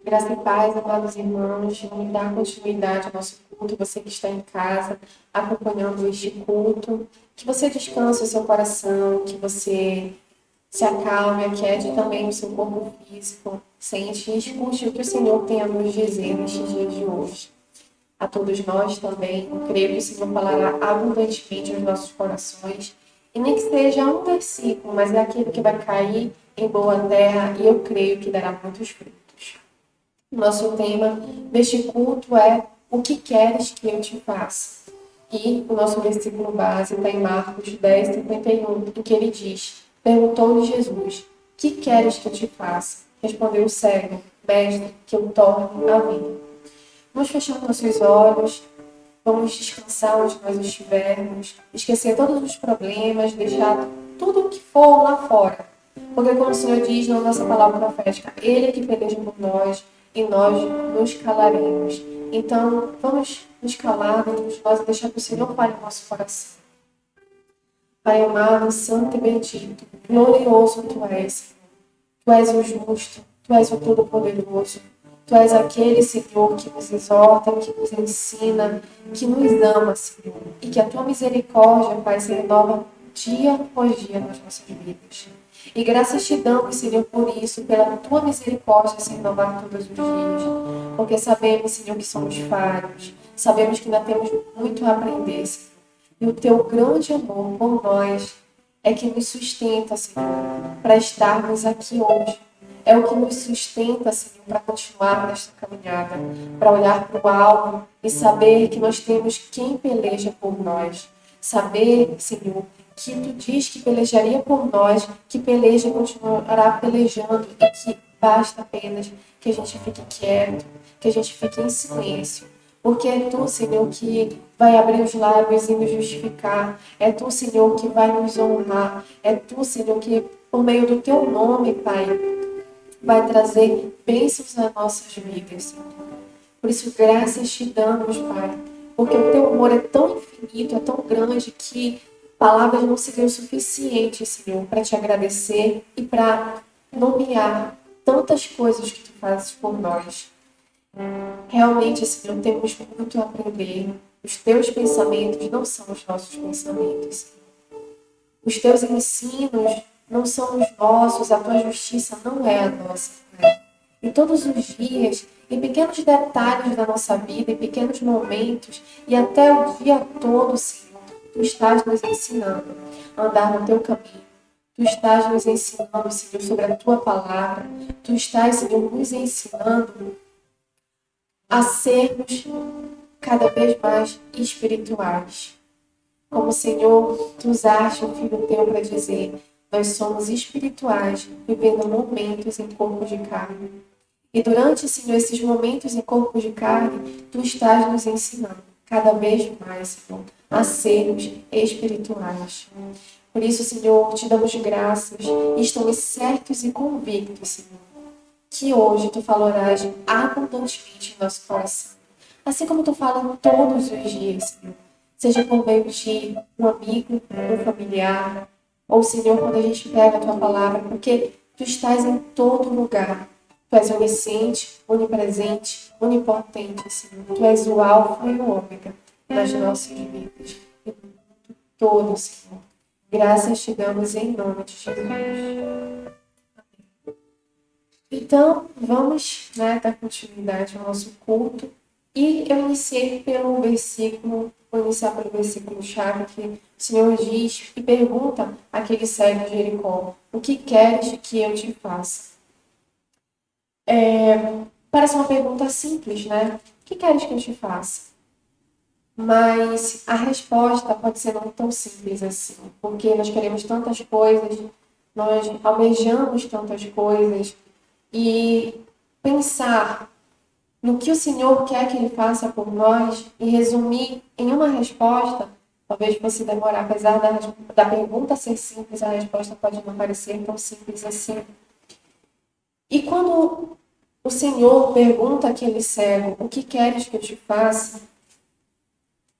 Graça e paz, amados irmãos, vamos dar continuidade ao nosso culto. Você que está em casa, acompanhando este culto, que você descanse o seu coração, que você se acalme, aquiete também o seu corpo físico, sente e escute o que o Senhor tem a nos dizer nestes dias de hoje. A todos nós também, creio que o Senhor falará abundantemente aos nossos corações, e nem que seja um versículo, mas é aquele que vai cair em boa terra e eu creio que dará muitos frutos. Nosso tema deste culto é o que queres que eu te faça? E o nosso versículo base está em Marcos 10, 51, em que ele diz: Perguntou-lhe Jesus: Que queres que eu te faça? Respondeu o cego: Mestre, que eu torne a vida. Vamos fechar nossos olhos, vamos descansar onde nós estivermos, esquecer todos os problemas, deixar tudo o que for lá fora. Porque como o Senhor diz na nossa palavra profética, Ele é que peleja por nós e nós nos calaremos. Então, vamos nos calar dentro de nós e deixar que o Senhor fale no nosso coração. Pai amado, santo e bendito, glorioso Tu és. Tu és o justo, Tu és o todo-poderoso. Tu és aquele, Senhor, que nos exorta, que nos ensina, que nos ama, Senhor. E que a Tua misericórdia, Pai, se renova dia após dia nas nossas vidas. E graças te damos, Senhor, por isso, pela Tua misericórdia se renovar todos os dias. Porque sabemos, Senhor, que somos falhos. Sabemos que ainda temos muito a aprender, Senhor. E o Teu grande amor por nós é que nos sustenta, Senhor, para estarmos aqui hoje. É o que nos sustenta, Senhor, para continuar nesta caminhada, para olhar para o alto e saber que nós temos quem peleja por nós. Saber, Senhor, que Tu diz que pelejaria por nós, que peleja e continuará pelejando e que basta apenas que a gente fique quieto, que a gente fique em silêncio. Porque é Tu, Senhor, que vai abrir os lábios e nos justificar. É Tu, Senhor, que vai nos honrar. É Tu, Senhor, que por meio do Teu nome, Pai, vai trazer bênçãos nas nossas vidas, Senhor. Por isso, graças te damos, Pai, porque o Teu amor é tão infinito, é tão grande que palavras não seriam suficientes, Senhor, para te agradecer e para nomear tantas coisas que Tu fazes por nós. Realmente, Senhor, temos muito a aprender. Os Teus pensamentos não são os nossos pensamentos. Os Teus ensinos não são os nossos, a Tua justiça não é a nossa, Pai. Em todos os dias, em pequenos detalhes da nossa vida, em pequenos momentos e até o dia todo, Senhor, Tu estás nos ensinando a andar no Teu caminho. Tu estás nos ensinando, Senhor, sobre a Tua palavra. Tu estás, Senhor, nos ensinando a sermos cada vez mais espirituais. Como, Senhor, Tu usaste o Filho Teu para dizer, nós somos espirituais, vivendo momentos em corpo de carne. E durante, Senhor, esses momentos em corpo de carne, Tu estás nos ensinando cada vez mais, Senhor, a sermos espirituais. Por isso, Senhor, Te damos graças e estamos certos e convictos, Senhor, que hoje Tu falarás abundantemente em nosso coração. Assim como Tu fala todos os dias, Senhor. Seja por meio de um amigo, um familiar, ou, Senhor, quando a gente pega a Tua palavra, porque Tu estás em todo lugar. Tu és onisciente, onipresente, onipotente, Senhor. Tu és o alfa e o ômega nas nossas vidas. E todo, Senhor. Graças te damos em nome de Jesus. Então, vamos, dar continuidade ao nosso culto. E eu iniciei pelo versículo, vou iniciar pelo versículo-chave que o Senhor diz e pergunta àquele cego de Jericó: O que queres que eu te faça? Parece uma pergunta simples, né? O que queres que eu te faça? Mas a resposta pode ser não tão simples assim, porque nós queremos tantas coisas, nós almejamos tantas coisas, e pensar no que o Senhor quer que Ele faça por nós e resumir em uma resposta, talvez fosse demorar, apesar da pergunta ser simples, a resposta pode não parecer tão simples assim. E quando o Senhor pergunta àquele cego, o que queres que eu te faça?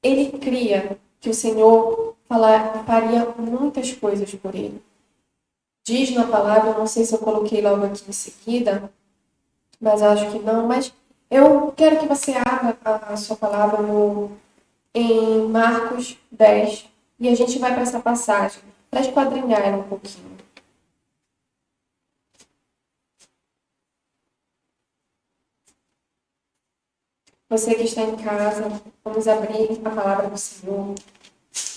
Ele cria que o Senhor faria muitas coisas por ele. Diz na palavra, não sei se eu coloquei logo aqui em seguida, mas eu acho que não. Mas eu quero que você abra a sua palavra em Marcos 10 e a gente vai para essa passagem, para esquadrinhar ela um pouquinho. Você que está em casa, vamos abrir a palavra do Senhor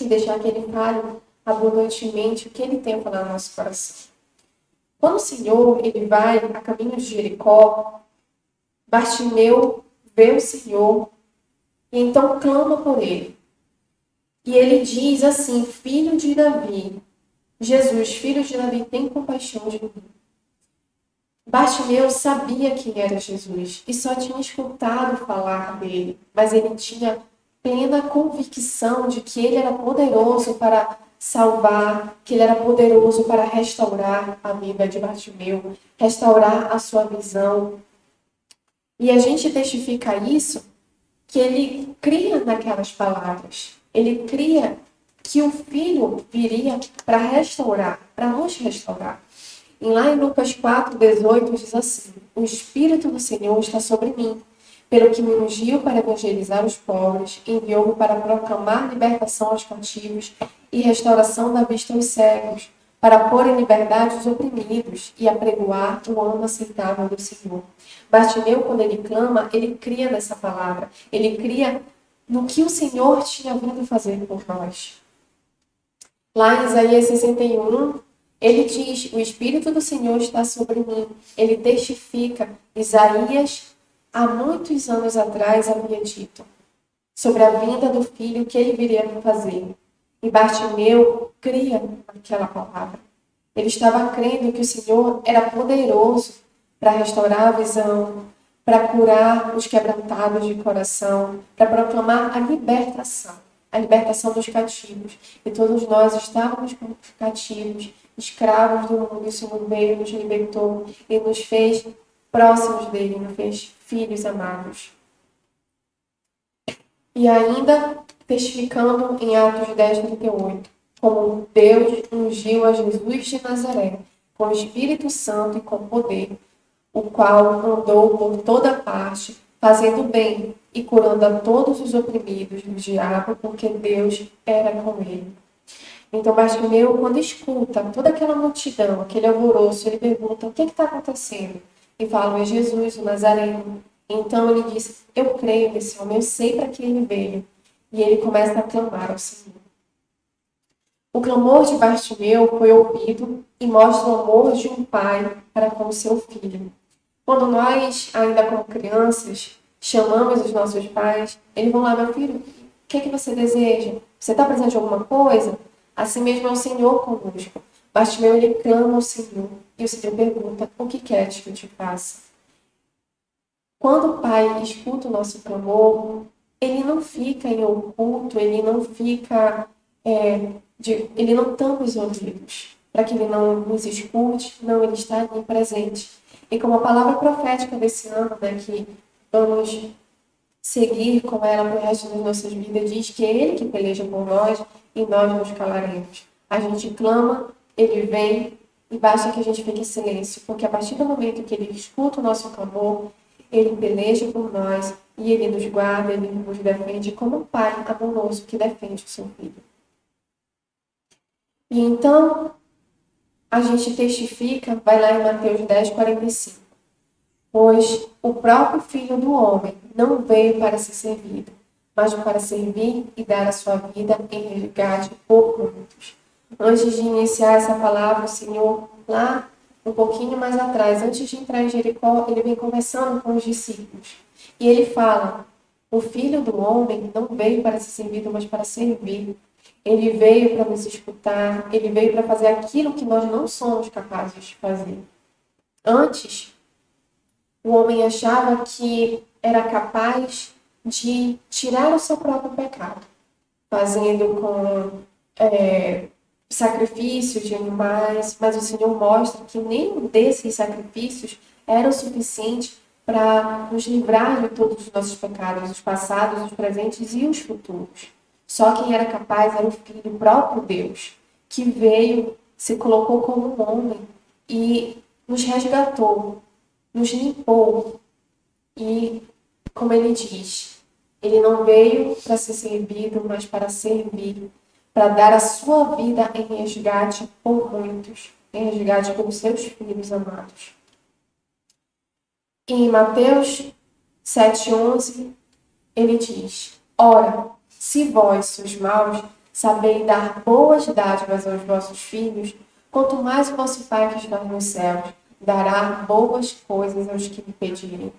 e deixar que Ele fale abundantemente o que Ele tem a falar no nosso coração. Quando o Senhor ele vai a caminho de Jericó, Bartimeu vê o Senhor e então clama por ele. E ele diz assim: Filho de Davi, Jesus, filho de Davi, tem compaixão de mim. Bartimeu sabia quem era Jesus e só tinha escutado falar dele, mas ele tinha plena convicção de que ele era poderoso para salvar, que ele era poderoso para restaurar a vida de Bartimeu, restaurar a sua visão. E a gente testifica isso, que ele cria naquelas palavras. Ele cria que o Filho viria para restaurar, para nos restaurar. E lá em Lucas 4:18 diz assim: O Espírito do Senhor está sobre mim, pelo que me ungiu para evangelizar os pobres, enviou-me para proclamar libertação aos cativos e restauração da vista aos cegos, para pôr em liberdade os oprimidos e apregoar o ano aceitável do Senhor. Bartimeu, quando ele clama, ele cria nessa palavra, ele cria no que o Senhor tinha vindo fazer por nós. Lá em Isaías 61, ele diz: O Espírito do Senhor está sobre mim. Ele testifica. Isaías, há muitos anos atrás, havia dito sobre a vinda do filho que ele viria fazer. E Bartimeu cria naquela palavra. Ele estava crendo que o Senhor era poderoso para restaurar a visão, para curar os quebrantados de coração, para proclamar a libertação dos cativos. E todos nós estávamos cativos, escravos do mundo, e o Senhor veio, nos libertou e nos fez próximos dele, nos fez filhos amados. E ainda testificando em Atos 10:38, como Deus ungiu a Jesus de Nazaré, com o Espírito Santo e com poder, o qual andou por toda parte, fazendo bem e curando a todos os oprimidos do diabo, porque Deus era com ele. Então Bartimeu, quando escuta toda aquela multidão, aquele alvoroço, ele pergunta: o que está acontecendo? E falam: é Jesus, o Nazareno. Então ele diz: eu creio nesse homem, eu sei para que ele veio. E ele começa a clamar ao Senhor. O clamor de Bartimeu foi ouvido e mostra o amor de um pai para com o seu filho. Quando nós, ainda como crianças, chamamos os nossos pais, eles vão lá: meu filho, o que é que você deseja? Você está precisando de alguma coisa? Assim mesmo é o Senhor conosco. Bartimeu, ele clama ao Senhor e o Senhor pergunta: o que queres que eu te faça? Quando o Pai escuta o nosso clamor, ele não fica em oculto, ele não fica, ele não tampa os ouvidos para que ele não nos escute, não, ele está ali presente. E como a palavra profética desse ano, né, que vamos seguir com ela para o resto das nossas vidas, diz que é Ele que peleja por nós e nós nos calaremos. A gente clama, Ele vem e basta que a gente fique em silêncio, porque a partir do momento que Ele escuta o nosso clamor, Ele peleja por nós e Ele nos guarda, Ele nos defende como um pai amoroso que defende o seu filho. E então, a gente testifica, vai lá em Mateus 10:45. Pois o próprio Filho do Homem não veio para ser servido, mas para servir e dar a sua vida em resgate por muitos. Antes de iniciar essa palavra, o Senhor, lá um pouquinho mais atrás, antes de entrar em Jericó, ele vem conversando com os discípulos. E ele fala: o Filho do Homem não veio para ser servido, mas para servir. Ele veio para nos escutar, ele veio para fazer aquilo que nós não somos capazes de fazer. Antes, o homem achava que era capaz de tirar o seu próprio pecado, fazendo com sacrifícios de animais, mas o Senhor mostra que nenhum desses sacrifícios era o suficiente para nos livrar de todos os nossos pecados, os passados, os presentes e os futuros. Só quem era capaz era o Filho, o próprio Deus, que veio, se colocou como um homem e nos resgatou. nos limpou e, como ele diz, ele não veio para ser servido, mas para servir, para dar a sua vida em resgate por muitos, em resgate pelos seus filhos amados. E em Mateus 7,11, ele diz: Ora, se vós, sois maus, sabeis dar boas dádivas aos vossos filhos, quanto mais o vosso Pai que está nos céus dará boas coisas aos que lhe pedirem.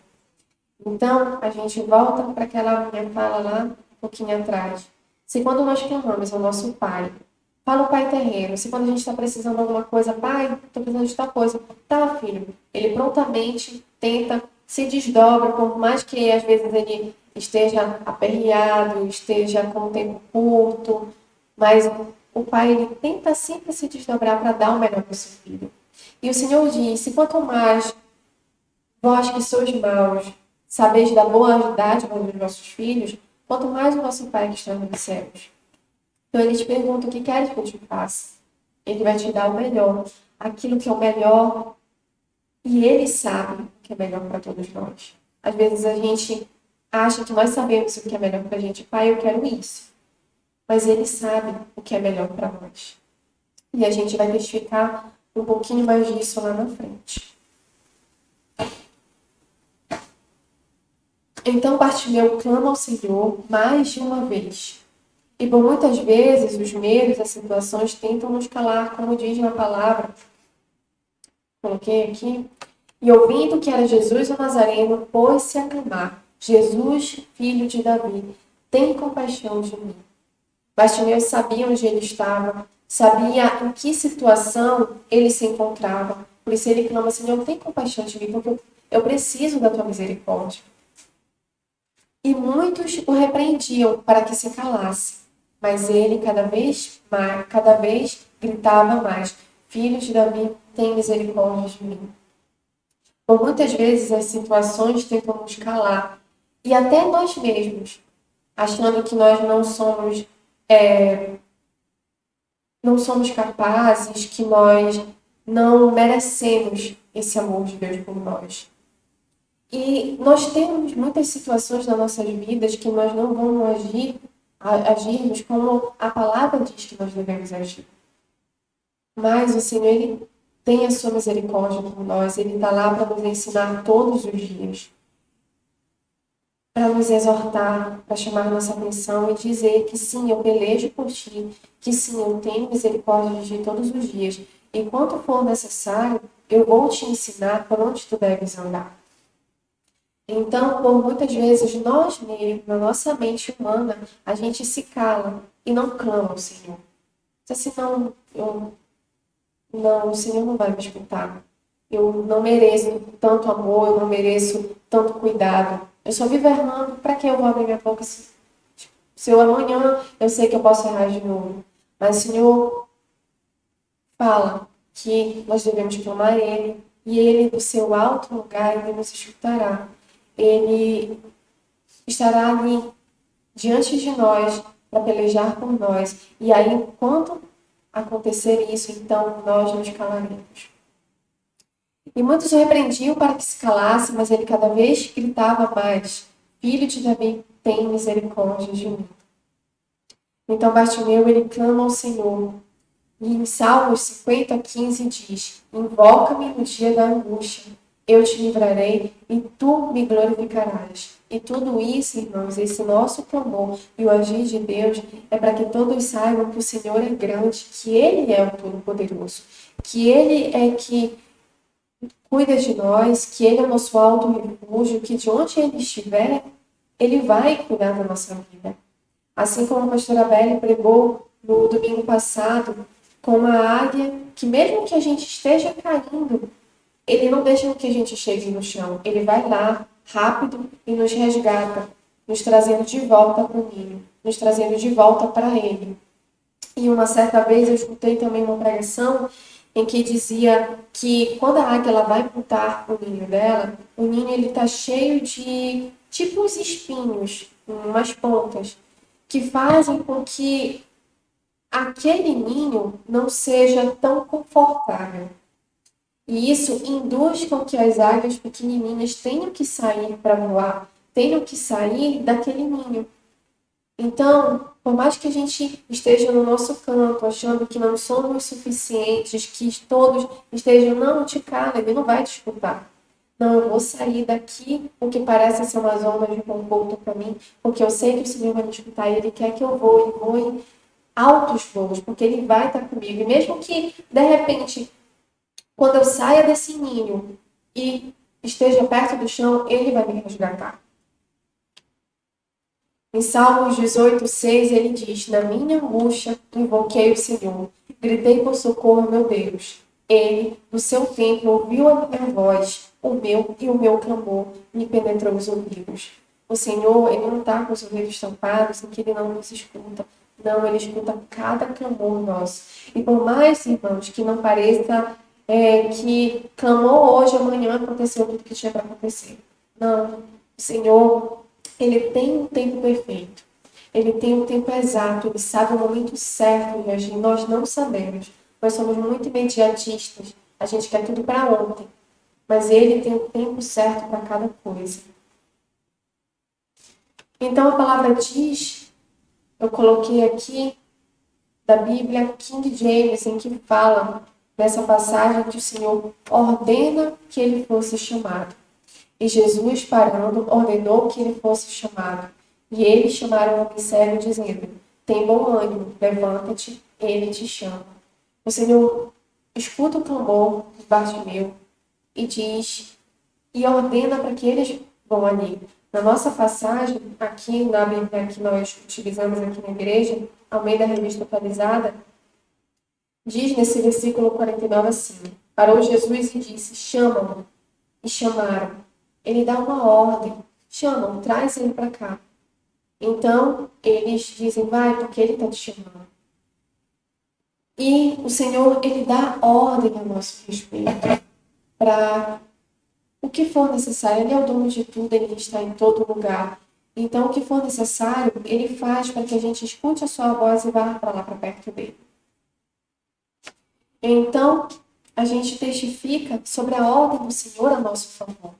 Então, a gente volta para aquela minha fala lá, um pouquinho atrás. Se quando nós clamamos ao nosso Pai, fala o Pai terreno, se quando a gente está precisando de alguma coisa, Pai, estou precisando de tal coisa, tá, filho, ele prontamente tenta, se desdobra, por mais que às vezes ele esteja aperreado, esteja com o tempo curto, mas o Pai, ele tenta sempre se desdobrar para dar o melhor para o seu filho. E o Senhor diz, se quanto mais vós que sois maus, sabeis da boa dádiva dos vossos filhos, quanto mais o vosso Pai que está nos céus. Então ele te pergunta o que queres que eu te faça. Ele vai te dar o melhor, aquilo que é o melhor, e ele sabe o que é melhor para todos nós. Às vezes a gente acha que nós sabemos o que é melhor para a gente. Pai, eu quero isso. Mas ele sabe o que é melhor para nós. E a gente vai testificar um pouquinho mais disso lá na frente. Então Bartimeu clama ao Senhor mais de uma vez. E por muitas vezes os medos, as situações tentam nos calar, como diz na palavra. Coloquei aqui. E ouvindo que era Jesus o Nazareno, pôs-se a clamar: Jesus, filho de Davi, tem compaixão de mim. Bartimeu sabia onde ele estava, sabia em que situação ele se encontrava. Por isso ele clama: Senhor, tem compaixão de mim, porque eu preciso da tua misericórdia. E muitos o repreendiam para que se calasse. Mas ele cada vez gritava mais: Filho de Davi, tem misericórdia de mim. Por muitas vezes as situações tentam nos calar. E até nós mesmos, achando que nós não somos capazes, que nós não merecemos esse amor de Deus por nós. E nós temos muitas situações nas nossas vidas que nós não vamos agirmos como a palavra diz que nós devemos agir. Mas o Senhor, Ele tem a sua misericórdia por nós, Ele está lá para nos ensinar todos os dias, para nos exortar, para chamar nossa atenção e dizer que sim, eu pelejo por ti, que sim, eu tenho misericórdia de ti todos os dias. E quanto for necessário, eu vou te ensinar por onde tu deves andar. Então, por muitas vezes, nós mesmos, na nossa mente humana, a gente se cala e não clama ao Senhor. Assim, não, o Senhor não vai me escutar. Eu não mereço tanto amor, eu não mereço tanto cuidado. Eu só vivo errando, para que eu vou abrir minha boca se eu amanhã eu sei que eu posso errar de novo. Mas o Senhor fala que nós devemos clamar a Ele, e Ele, do seu alto lugar, Ele nos escutará. Ele estará ali diante de nós para pelejar por nós. E aí, enquanto acontecer isso, então nós nos calaremos. E muitos o repreendiam para que se calasse, mas ele cada vez gritava mais: Filho de Davi, tem misericórdia de mim. Então Bartimeu, ele clama ao Senhor. E em Salmos 50:15 diz: Invoca-me no dia da angústia, eu te livrarei e tu me glorificarás. E tudo isso, irmãos, esse nosso clamor e o agir de Deus é para que todos saibam que o Senhor é grande, que Ele é o Todo-Poderoso, que Ele é que cuida de nós, que Ele é o nosso alto refúgio, que de onde Ele estiver, Ele vai cuidar da nossa vida. Assim como a pastora Belle pregou no domingo passado, com a águia, que mesmo que a gente esteja caindo, Ele não deixa que a gente chegue no chão. Ele vai lá, rápido, e nos resgata, nos trazendo de volta para o ninho, nos trazendo de volta para Ele. E uma certa vez eu escutei também uma pregação em que dizia que quando a águia ela vai montar o ninho dela, o ninho ele está cheio de tipo uns espinhos, umas pontas, que fazem com que aquele ninho não seja tão confortável. E isso induz com que as águias pequenininhas tenham que sair para voar, tenham que sair daquele ninho. Então, por mais que a gente esteja no nosso canto, achando que não somos suficientes, que todos estejam, não, te cala, ele não vai te escutar. Não, eu vou sair daqui, o que parece ser uma zona de conforto para mim, porque eu sei que o Senhor vai me escutar e Ele quer que eu voe em altos voos, porque Ele vai estar comigo. E mesmo que, de repente, quando eu saia desse ninho e esteja perto do chão, Ele vai me resgatar. Em Salmos 18:6, ele diz: Na minha angústia, invoquei o Senhor, gritei por socorro, meu Deus. Ele, no seu templo, ouviu a minha voz, o meu clamor me penetrou os ouvidos. O Senhor, ele não está com os ouvidos tampados, em que ele não nos escuta. Não, ele escuta cada clamor nosso. E por mais, irmãos, que não pareça que clamou hoje, amanhã aconteceu tudo que tinha para acontecer. Não, o Senhor, ele tem um tempo perfeito. Ele tem um tempo exato. Ele sabe o momento certo de agir. Nós não sabemos. Nós somos muito imediatistas. A gente quer tudo para ontem. Mas ele tem o tempo certo para cada coisa. Então a palavra diz, eu coloquei aqui da Bíblia King James, em que fala nessa passagem que o Senhor ordena que ele fosse chamado. E Jesus, parando, ordenou que ele fosse chamado. E eles chamaram o homem cego, dizendo: Tem bom ânimo, levanta-te, ele te chama. O Senhor escuta o clamor de Bartimeu e diz, e ordena para que eles vão ali. Na nossa passagem, aqui na Bíblia que nós utilizamos aqui na igreja, ao meio da revista atualizada, diz nesse versículo 49 assim: Parou Jesus e disse: Chamam-no. E chamaram. Ele dá uma ordem. Chamam, traz ele para cá. Então, eles dizem, vai, porque ele está te chamando. E o Senhor, ele dá ordem a nosso respeito para o que for necessário. Ele é o dono de tudo, ele está em todo lugar. Então, o que for necessário, ele faz para que a gente escute a sua voz e vá para lá, para perto dele. Então, a gente testifica sobre a ordem do Senhor a nosso favor.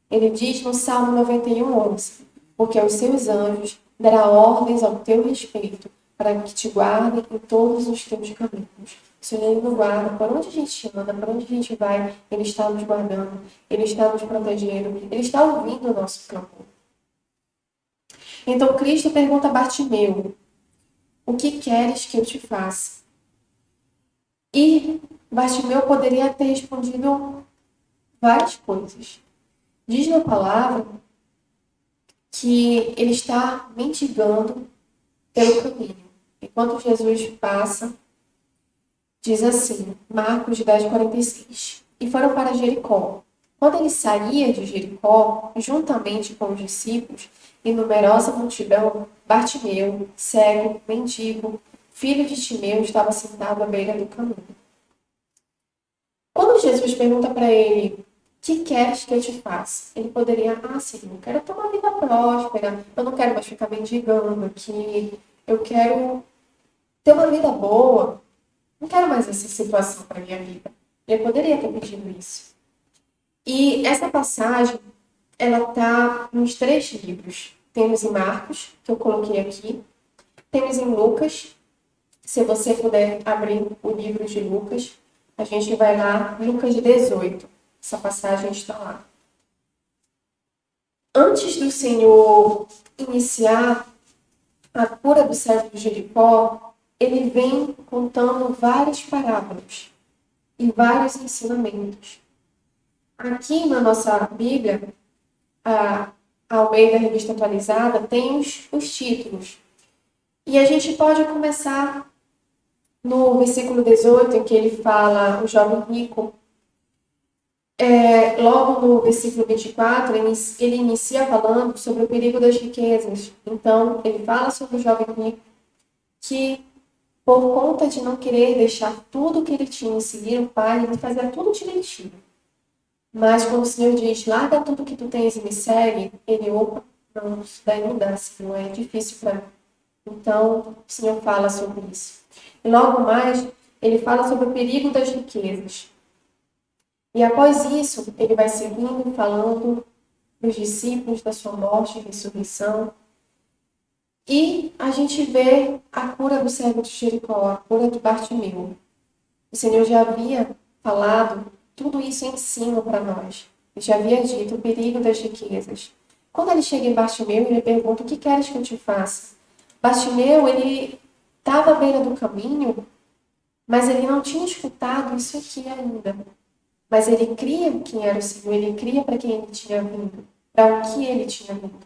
Ele diz no Salmo 91:11, porque aos seus anjos dará ordens ao teu respeito, para que te guardem em todos os teus caminhos. O Senhor ele nos guarda, por onde a gente anda, por onde a gente vai, Ele está nos guardando, Ele está nos protegendo, Ele está ouvindo o nosso clamor. Então Cristo pergunta a Bartimeu, o que queres que eu te faça? E Bartimeu poderia ter respondido várias coisas. Diz na palavra que ele está mendigando pelo caminho. Enquanto Jesus passa, diz assim, Marcos 10:46. E foram para Jericó. Quando ele saía de Jericó, juntamente com os discípulos e numerosa multidão, Bartimeu, cego, mendigo, filho de Timeu, estava sentado à beira do caminho. Quando Jesus pergunta para ele, que queres que eu te faça? Ele poderia, Senhor, eu quero ter uma vida próspera, eu não quero mais ficar mendigando aqui, eu quero ter uma vida boa, não quero mais essa situação para minha vida. Ele poderia ter pedido isso. E essa passagem, ela está nos 3 livros. Temos em Marcos, que eu coloquei aqui, temos em Lucas, se você puder abrir o livro de Lucas, a gente vai lá, Lucas 18. Essa passagem está lá. Antes do Senhor iniciar a cura do cego de Jericó, ele vem contando várias parábolas e vários ensinamentos. Aqui na nossa Bíblia, a Almeida Revista Atualizada, tem os títulos. E a gente pode começar no versículo 18, em que ele fala, o jovem rico. Logo no versículo 24, ele inicia falando sobre o perigo das riquezas. Então, ele fala sobre o jovem rico que, por conta de não querer deixar tudo que ele tinha e seguir o pai, ele fazia tudo direitinho. Mas quando o Senhor diz, larga tudo que tu tens e me segue, ele, opa, não, isso daí não dá, Senhor, é difícil para mim. Então, o Senhor fala sobre isso. E logo mais, ele fala sobre o perigo das riquezas. E após isso, ele vai seguindo, falando dos discípulos, da sua morte e ressurreição. E a gente vê a cura do cego de Jericó, a cura de Bartimeu. O Senhor já havia falado tudo isso em cima para nós. Ele já havia dito o perigo das riquezas. Quando ele chega em Bartimeu, ele pergunta: o que queres que eu te faça? Bartimeu, ele estava à beira do caminho, mas ele não tinha escutado isso aqui ainda. Mas ele cria quem era o Senhor, ele cria para quem ele tinha vindo, para o que ele tinha vindo.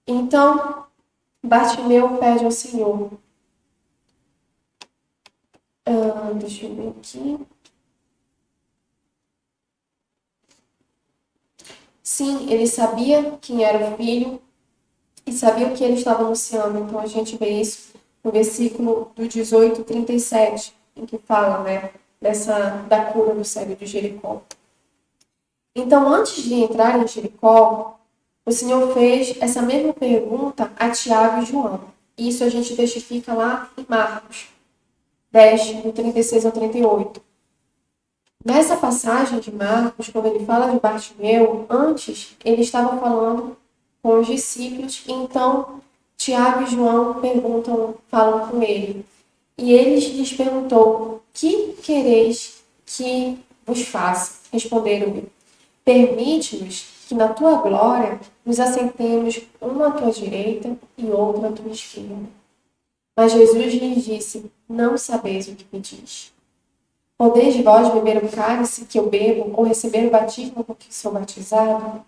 Então, Bartimeu pede ao Senhor. Deixa eu ver aqui. Sim, ele sabia quem era o filho e sabia o que ele estava anunciando. Então, a gente vê isso no versículo do 18, 37, em que fala, né, da cura do cego de Jericó. Então, antes de entrar em Jericó, o Senhor fez essa mesma pergunta a Tiago e João. Isso a gente testifica lá em Marcos 10, do 36 ao 38. Nessa passagem de Marcos, quando ele fala de Bartimeu, antes ele estava falando com os discípulos, e então Tiago e João falam com ele. E ele lhes perguntou: que quereis que vos faça? Responderam-lhe: permite-nos que na tua glória nos assentemos uma à tua direita e outra à tua esquerda. Mas Jesus lhes disse: não sabeis o que pedis. Podeis vós beber o cálice que eu bebo ou receber o batismo com que sou batizado?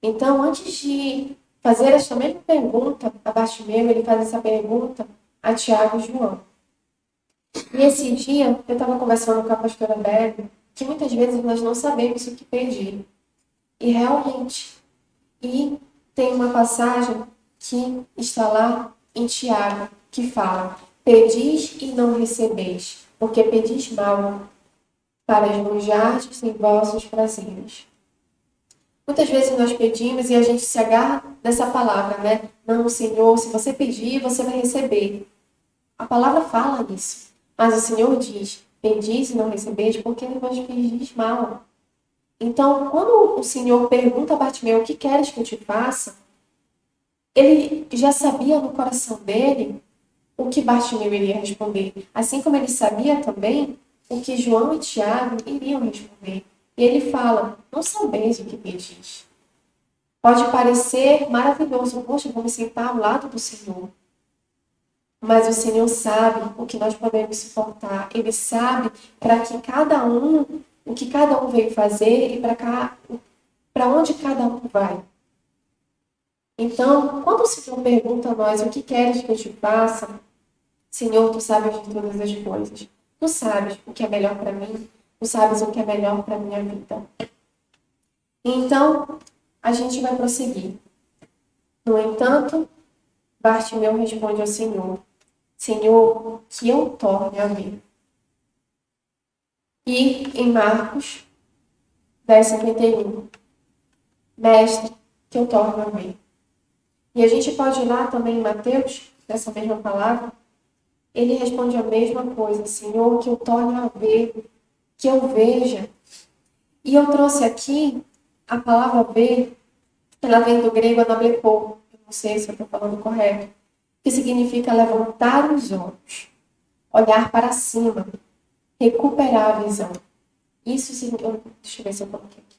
Então, antes de fazer esta mesma pergunta a Bartimeu, ele faz essa pergunta a Tiago e João. E esse dia, eu estava conversando com a pastora Bebe, que muitas vezes nós não sabemos o que pedir. E realmente, tem uma passagem que está lá em Tiago, que fala: pedis e não recebeis, porque pedis mal, para esbanjardes em vossos prazeres. Muitas vezes nós pedimos e a gente se agarra nessa palavra, né? Não, Senhor, se você pedir, você vai receber. A palavra fala isso. Mas o Senhor diz: pedis e não recebeis, porque vós pedis mal. Então, quando o Senhor pergunta a Bartimeu: o que queres que eu te faça? Ele já sabia no coração dele o que Bartimeu iria responder. Assim como ele sabia também o que João e Tiago iriam responder. E ele fala: não sabeis o que pedis. Pode parecer maravilhoso: poxa, vou me sentar ao lado do Senhor. Mas o Senhor sabe o que nós podemos suportar. Ele sabe para que cada um, o que cada um veio fazer e para onde cada um vai. Então, quando o Senhor pergunta a nós: o que queres que eu te faça? Senhor, tu sabes de todas as coisas. Tu sabes o que é melhor para mim. Tu sabes o que é melhor para minha vida. Então, a gente vai prosseguir. No entanto, Bartimeu responde ao Senhor: Senhor, que eu torne a ver. E em Marcos 10:51, Mestre, que eu torne a ver. E a gente pode ir lá também em Mateus, nessa mesma palavra, ele responde a mesma coisa: Senhor, que eu torne a ver, que eu veja. E eu trouxe aqui a palavra ver, ela vem do grego anablepo, eu não sei se eu estou falando correto, que significa levantar os olhos, olhar para cima, recuperar a visão. Isso sim, deixa eu ver se eu coloquei aqui.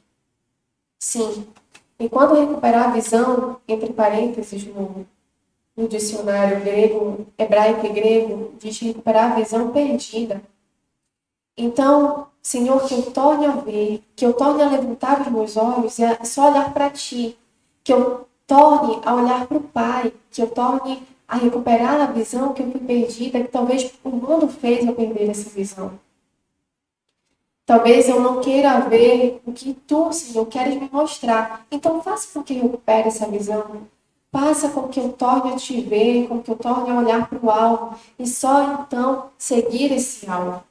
Sim, e quando recuperar a visão, entre parênteses no dicionário grego, hebraico e grego, diz recuperar a visão perdida. Então, Senhor, que eu torne a ver, que eu torne a levantar os meus olhos e a só olhar para Ti, que eu torne a olhar para o Pai, que eu torne a recuperar a visão que eu fui perdida, que talvez o mundo fez eu perder essa visão. Talvez eu não queira ver o que Tu, Senhor, queres me mostrar. Então, faça com que eu recupere essa visão. Faça com que eu torne a Te ver, com que eu torne a olhar para o alvo e só então seguir esse alvo.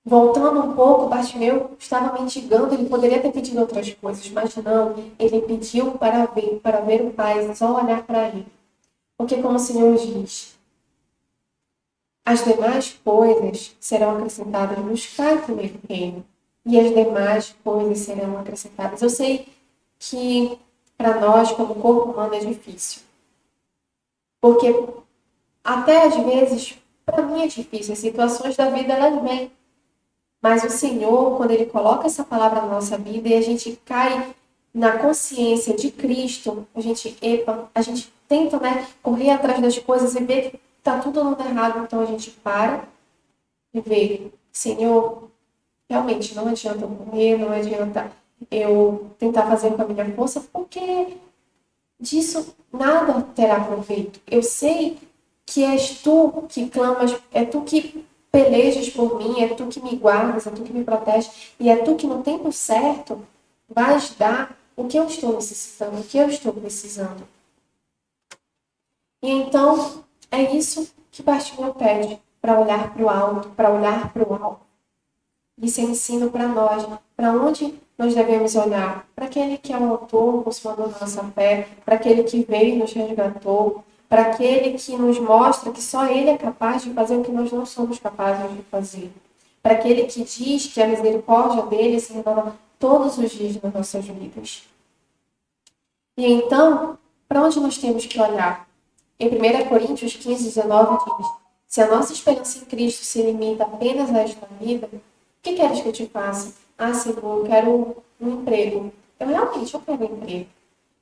Voltando um pouco, Bartimeu estava mendigando, ele poderia ter pedido outras coisas, mas não, ele pediu para ver o Pai, só olhar para ele. Porque como o Senhor diz, as demais coisas serão acrescentadas, buscar primeiro o reino. e as demais coisas serão acrescentadas. Eu sei que para nós, como corpo humano, é difícil. Porque até às vezes, para mim é difícil. As situações da vida, elas vêm. Mas o Senhor, quando Ele coloca essa palavra na nossa vida e a gente cai na consciência de Cristo, a gente tenta, né, correr atrás das coisas e ver que está tudo dando errado, então a gente para e vê, Senhor, realmente não adianta eu correr, não adianta eu tentar fazer com a minha força, porque disso nada terá proveito. Eu sei que és tu que clamas, é tu que pelejas por mim, é tu que me guardas, é tu que me protege, e é tu que no tempo certo vais dar o que eu estou necessitando, o que eu estou precisando. E então é isso que Bartimeu pede, para olhar para o alto, para olhar para o alto. Isso é ensino para nós, para onde nós devemos olhar? Para aquele que é o autor, o consumador da nossa fé, para aquele que veio e nos resgatou, para aquele que nos mostra que só ele é capaz de fazer o que nós não somos capazes de fazer. Para aquele que diz que a misericórdia dele se renova todos os dias nas nossas vidas. E então, para onde nós temos que olhar? Em 1 Coríntios 15, 19 diz: se a nossa esperança em Cristo se limita apenas a esta vida, o que queres que eu te faça? Ah, Senhor, eu quero um emprego. Eu quero um emprego.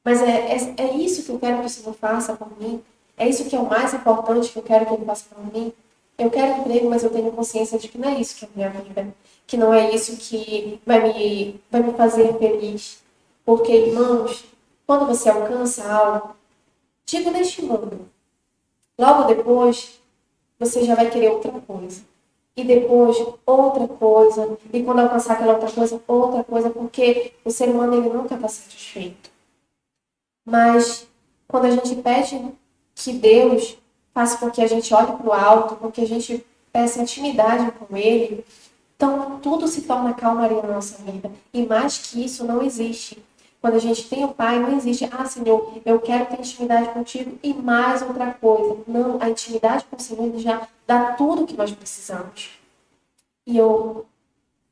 Mas é isso que eu quero que o Senhor faça por mim? É isso que é o mais importante que eu quero que Ele faça por mim? Eu quero emprego, mas eu tenho consciência de que não é isso que é a minha vida. Que não é isso que vai me fazer feliz. Porque, irmãos, quando você alcança algo, digo neste mundo, logo depois você já vai querer outra coisa. E depois outra coisa. E quando alcançar aquela outra coisa, porque o ser humano ele nunca está satisfeito. Mas quando a gente pede que Deus faça com que a gente olhe para o alto, com que a gente peça intimidade com Ele, então tudo se torna calmaria na nossa vida. E mais que isso não existe. Quando a gente tem o Pai, não existe, ah, Senhor, eu quero ter intimidade contigo e mais outra coisa. Não, a intimidade com o Senhor ele já dá tudo o que nós precisamos. E eu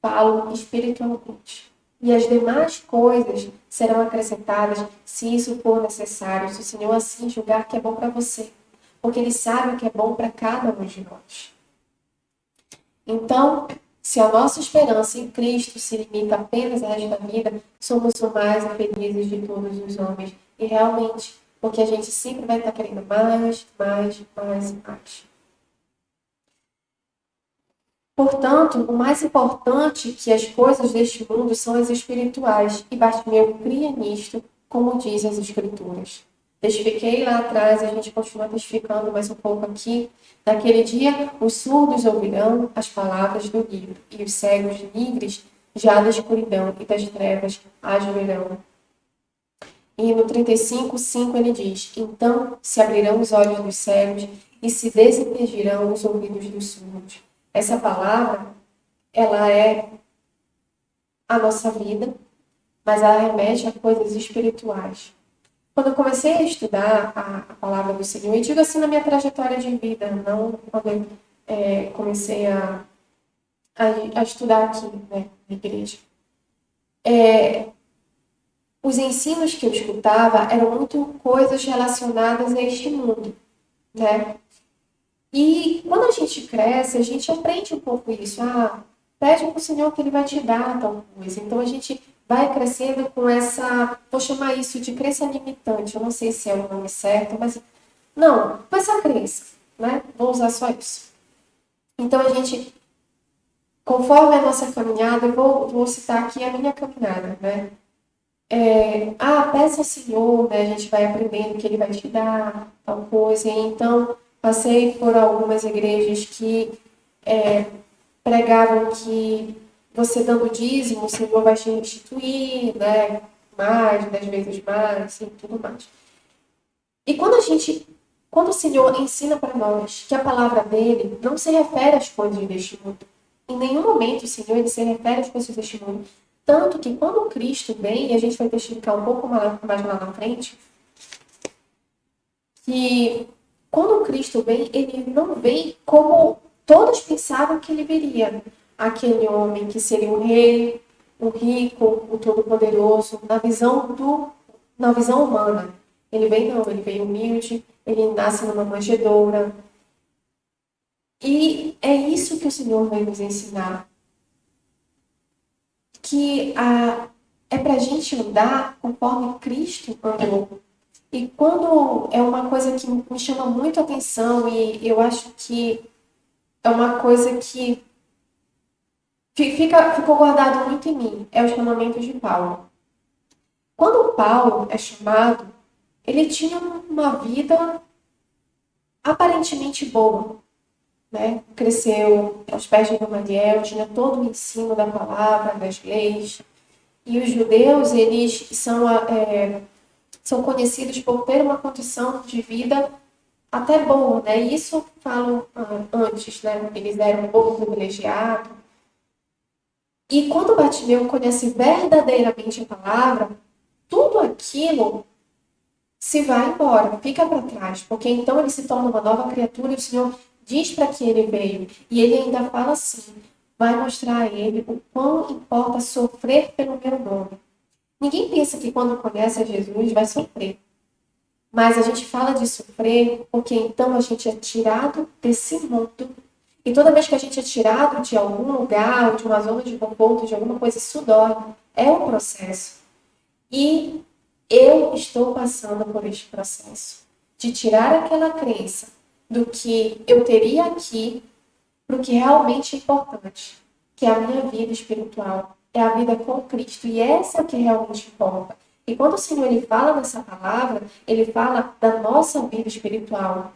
falo espiritualmente. E as demais coisas serão acrescentadas se isso for necessário, se o Senhor assim julgar que é bom para você. Porque Ele sabe o que é bom para cada um de nós. Então, se a nossa esperança em Cristo se limita apenas a esta vida, somos os mais infelizes de todos os homens. E realmente, porque a gente sempre vai estar querendo mais, mais, mais e mais. Portanto, o mais importante que as coisas deste mundo são as espirituais, e Bartimeu cria nisto, como diz as Escrituras. Testifiquei lá atrás, a gente continua testificando mais um pouco aqui. Naquele dia, os surdos ouvirão as palavras do livro, e os cegos livres já da escuridão e das trevas as verão. E no 35:5 ele diz: então se abrirão os olhos dos cegos e se desimpingirão os ouvidos dos surdos. Essa palavra, ela é a nossa vida, mas ela remete a coisas espirituais. Quando eu comecei a estudar a palavra do Senhor, e digo assim na minha trajetória de vida, não quando eu comecei a estudar aqui, né, na igreja. Os ensinos que eu escutava eram muito coisas relacionadas a este mundo, né? E quando a gente cresce, a gente aprende um pouco isso. Ah, pede para o Senhor que Ele vai te dar tal coisa. Então a gente vai crescendo com essa, vou chamar isso de crença limitante. Eu não sei se é o nome certo, mas não, com essa crença, né? Vou usar só isso. Então a gente, conforme a nossa caminhada, eu vou citar aqui a minha caminhada, né? Peça ao Senhor, né? A gente vai aprendendo que Ele vai te dar tal coisa. E então, passei por algumas igrejas que pregavam que você dando dízimo, o Senhor vai te restituir, né? Mais, 10 vezes mais, e tudo mais. E quando o Senhor ensina para nós que a palavra dele não se refere às coisas deste mundo, em nenhum momento o Senhor ele se refere às coisas deste mundo. Tanto que quando Cristo vem, e a gente vai testificar um pouco mais lá na frente, que quando Cristo vem, ele não vem como todos pensavam que ele viria. aquele homem que seria o rei, o rico, o todo-poderoso, na visão humana. Ele vem não, ele vem humilde, ele nasce numa manjedoura. E é isso que o Senhor vai nos ensinar. É para a gente andar conforme Cristo andou. E quando é uma coisa que me chama muito a atenção e eu acho que é uma coisa que ficou guardado muito em mim, é o chamamento de Paulo. Quando Paulo é chamado, ele tinha uma vida aparentemente boa, né? Cresceu aos pés de Gamaliel, tinha todo o ensino da palavra, das leis. E os judeus, eles são conhecidos por ter uma condição de vida até boa, né? Isso eu falo antes, né? Eles eram um povo privilegiado. E quando Bartimeu conhece verdadeiramente a palavra, tudo aquilo se vai embora, fica para trás, porque então ele se torna uma nova criatura e o Senhor diz para que ele veio. E ele ainda fala assim, vai mostrar a ele o quão importa sofrer pelo meu nome. Ninguém pensa que quando conhece a Jesus vai sofrer. Mas a gente fala de sofrer porque então a gente é tirado desse mundo. E toda vez que a gente é tirado de algum lugar, ou de uma zona de conforto, de alguma coisa, isso dói. É um processo. E eu estou passando por este processo de tirar aquela crença do que eu teria aqui para o que realmente é importante, que é a minha vida espiritual, é a vida com Cristo, e essa é o que realmente importa. E quando o Senhor ele fala nessa palavra, ele fala da nossa vida espiritual.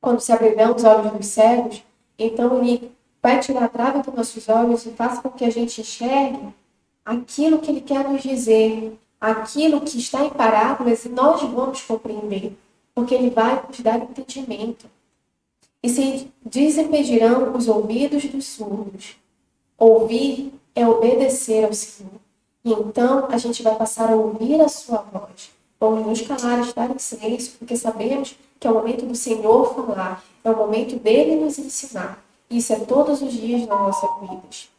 Quando se abrirão os olhos dos cegos, então ele vai tirar a trave dos nossos olhos e faça com que a gente enxergue aquilo que ele quer nos dizer, aquilo que está em parábolas e nós vamos compreender, porque ele vai nos dar entendimento. E se desimpedirão os ouvidos dos surdos. Ouvir é obedecer ao Senhor. E então a gente vai passar a ouvir a sua voz. Vamos nos calar, estar em silêncio, porque sabemos que é o momento do Senhor falar, é o momento dele nos ensinar. Isso é todos os dias nas nossas vidas.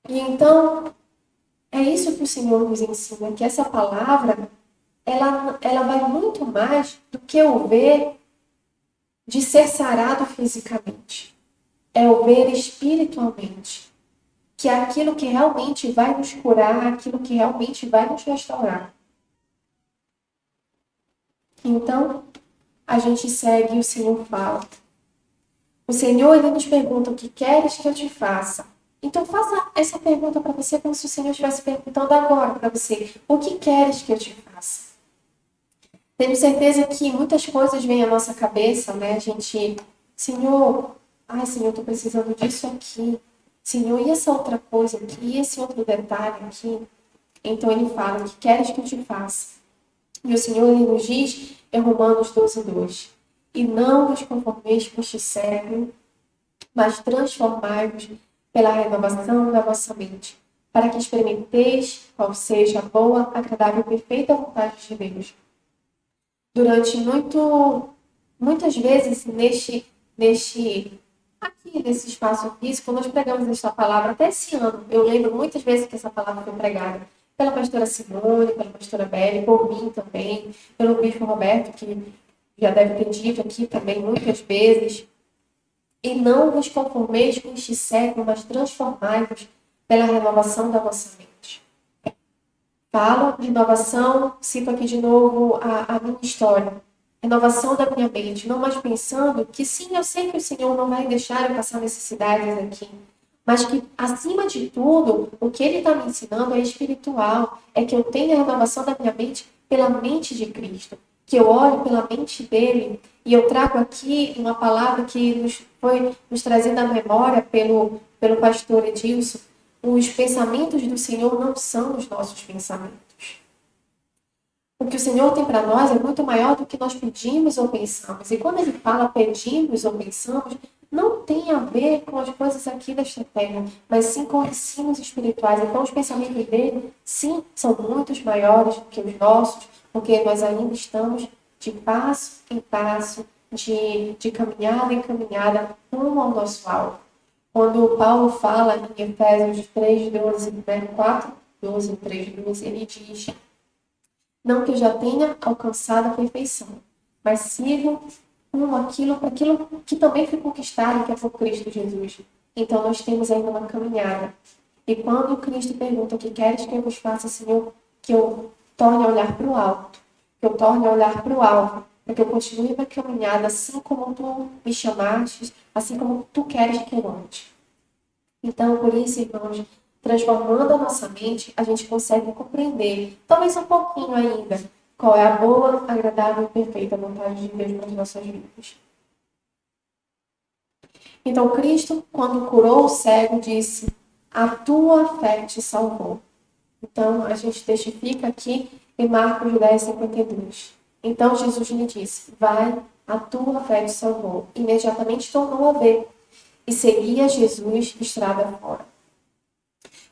E então, é isso que o Senhor nos ensina, que essa palavra, ela vai muito mais do que o ver de ser sarado fisicamente. É o ver espiritualmente. Que é aquilo que realmente vai nos curar, aquilo que realmente vai nos restaurar. Então, a gente segue e o Senhor fala. O Senhor, ele nos pergunta, o que queres que eu te faça? Então, faça essa pergunta para você como se o Senhor estivesse perguntando agora para você. O que queres que eu te faça? Tenho certeza que muitas coisas vêm à nossa cabeça, né? A gente, Senhor, Senhor, eu estou precisando disso aqui. Senhor, e essa outra coisa aqui? E esse outro detalhe aqui? Então, ele fala, o que queres que eu te faça? E o Senhor, ele nos diz, em Romanos 12:2, e não vos conformeis com este século, mas transformai-vos pela renovação da vossa mente, para que experimenteis qual seja a boa, agradável e perfeita vontade de Deus. Durante muitas vezes, aqui nesse espaço físico, nós pregamos esta palavra até esse ano. Eu lembro muitas vezes que essa palavra foi pregada pela pastora Simone, pela pastora Belle, por mim também, pelo bispo Roberto, que já deve ter dito aqui também muitas vezes. E não vos conformeis com este século, mas transformai-vos pela renovação da vossa mente. Falo de inovação, cito aqui de novo a minha história. Renovação da minha mente, não mais pensando que sim, eu sei que o Senhor não vai deixar eu passar necessidades aqui, mas que, acima de tudo, o que Ele está me ensinando é espiritual, é que eu tenha a renovação da minha mente pela mente de Cristo, que eu olho pela mente dEle, e eu trago aqui uma palavra que foi nos trazida à memória pelo pastor Edilson. Os pensamentos do Senhor não são os nossos pensamentos. O que o Senhor tem para nós é muito maior do que nós pedimos ou pensamos. E quando ele fala pedimos ou pensamos, não tem a ver com as coisas aqui desta terra, mas sim com ensinos espirituais. Então, os pensamentos dele, sim, são muito maiores do que os nossos, porque nós ainda estamos de passo em passo, de caminhada em caminhada, rumo ao nosso alvo. Quando Paulo fala em Efésios 3:12, né, 4:12, 3:12, ele diz: não que eu já tenha alcançado a perfeição, mas sirvo para aquilo que também foi conquistado, que é por Cristo Jesus. Então nós temos ainda uma caminhada. E quando Cristo pergunta o que queres que eu vos faça, Senhor, que eu torne a olhar para o alto, que eu torne a olhar para o alvo, para que eu continue minha caminhada assim como tu me chamaste, assim como tu queres que eu ande. Então, por isso, irmãos, transformando a nossa mente, a gente consegue compreender, talvez um pouquinho ainda, qual é a boa, agradável e perfeita vontade de Deus para as nossas vidas. Então, Cristo, quando curou o cego, disse: a tua fé te salvou. Então, a gente testifica aqui em Marcos 10:52. Então, Jesus lhe disse: vai, a tua fé te salvou. Imediatamente tornou a ver e seguia Jesus estrada fora.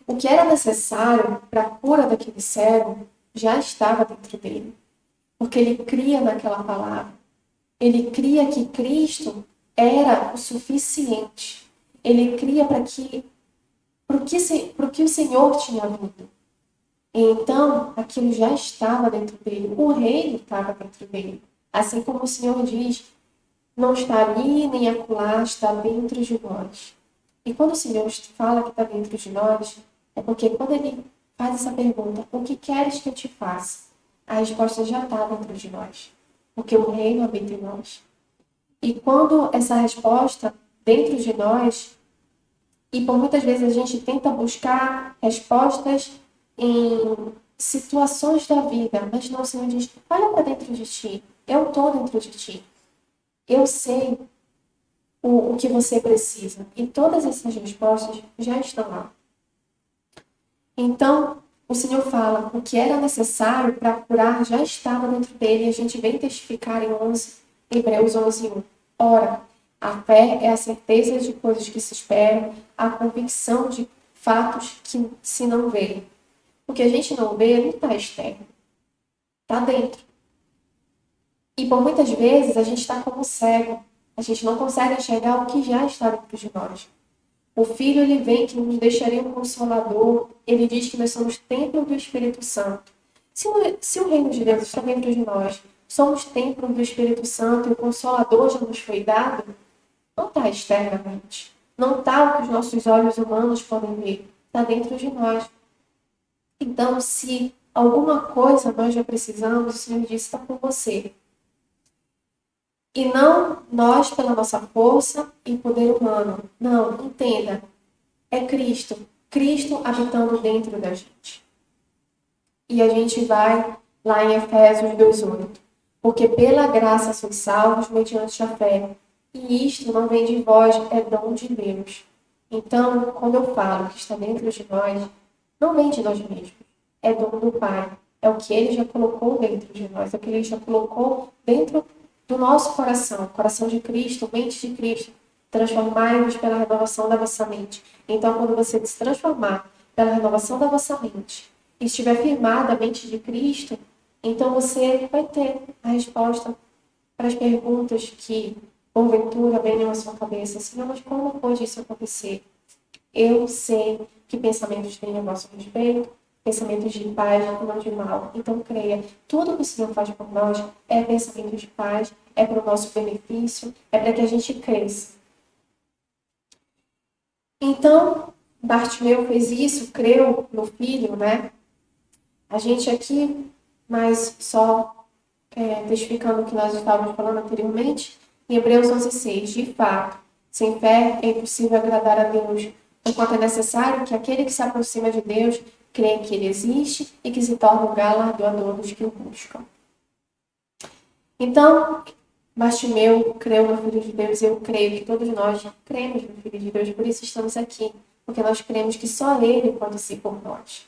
O que era necessário para a cura daquele cego já estava dentro dele, porque ele cria naquela palavra. Ele cria que Cristo era o suficiente. Ele cria para o que o Senhor tinha vindo. Então, aquilo já estava dentro dele. O reino estava dentro dele. Assim como o Senhor diz, não está ali nem acolá, está dentro de nós. E quando o Senhor fala que está dentro de nós, é porque quando ele faz essa pergunta, o que queres que eu te faça? A resposta já está dentro de nós. Porque o reino habita em nós. E quando essa resposta dentro de nós, e por muitas vezes a gente tenta buscar respostas em situações da vida, mas não, o Senhor diz, olha para dentro de ti, eu estou dentro de ti, eu sei o que você precisa, e todas essas respostas já estão lá. Então, o Senhor fala, o que era necessário para curar já estava dentro dele, e a gente vem testificar em Hebreus 11:1. Ora, a fé é a certeza de coisas que se esperam, a convicção de fatos que se não veem. O que a gente não vê não está externo, está dentro. E por muitas vezes a gente está como cego, a gente não consegue enxergar o que já está dentro de nós. O Filho, ele vem que nos deixaria um Consolador, ele diz que nós somos templo do Espírito Santo. Se o reino de Deus está dentro de nós, somos templo do Espírito Santo e o Consolador já nos foi dado, não está externamente. Não está o que os nossos olhos humanos podem ver. Está dentro de nós. Então, se alguma coisa nós já precisamos, o Senhor disse, está com você. E não nós pela nossa força e poder humano. Não, entenda. É Cristo. Cristo habitando dentro da gente. E a gente vai lá em Efésios 2:8. Porque pela graça sois salvos mediante a fé. E isto não vem de vós, é dom de Deus. Então, quando eu falo que está dentro de nós, não vem de nós mesmos. É dom do Pai. É o que Ele já colocou dentro de nós. É o que Ele já colocou dentro do nosso coração. Coração de Cristo, mente de Cristo. Transformai-vos pela renovação da vossa mente. Então, quando você se transformar pela renovação da vossa mente e estiver firmada a mente de Cristo, então você vai ter a resposta para as perguntas que, porventura, venham à sua cabeça. Senhor, mas como pode isso acontecer? Eu sei que pensamentos têm a nosso respeito, pensamentos de paz e não de mal. Então, creia, tudo que o Senhor faz por nós é pensamento de paz, é para o nosso benefício, é para que a gente cresça. Então, Bartimeu fez isso, creu no Filho, né? A gente aqui, mas só testificando o que nós estávamos falando anteriormente, em Hebreus 11:6, de fato, sem fé é impossível agradar a Deus, enquanto é necessário que aquele que se aproxima de Deus creia que Ele existe e que se torne um galardoador dos que o buscam. Então, Bartimeu creu no Filho de Deus, eu creio que todos nós cremos no Filho de Deus, por isso estamos aqui, porque nós cremos que só Ele pode ser por nós.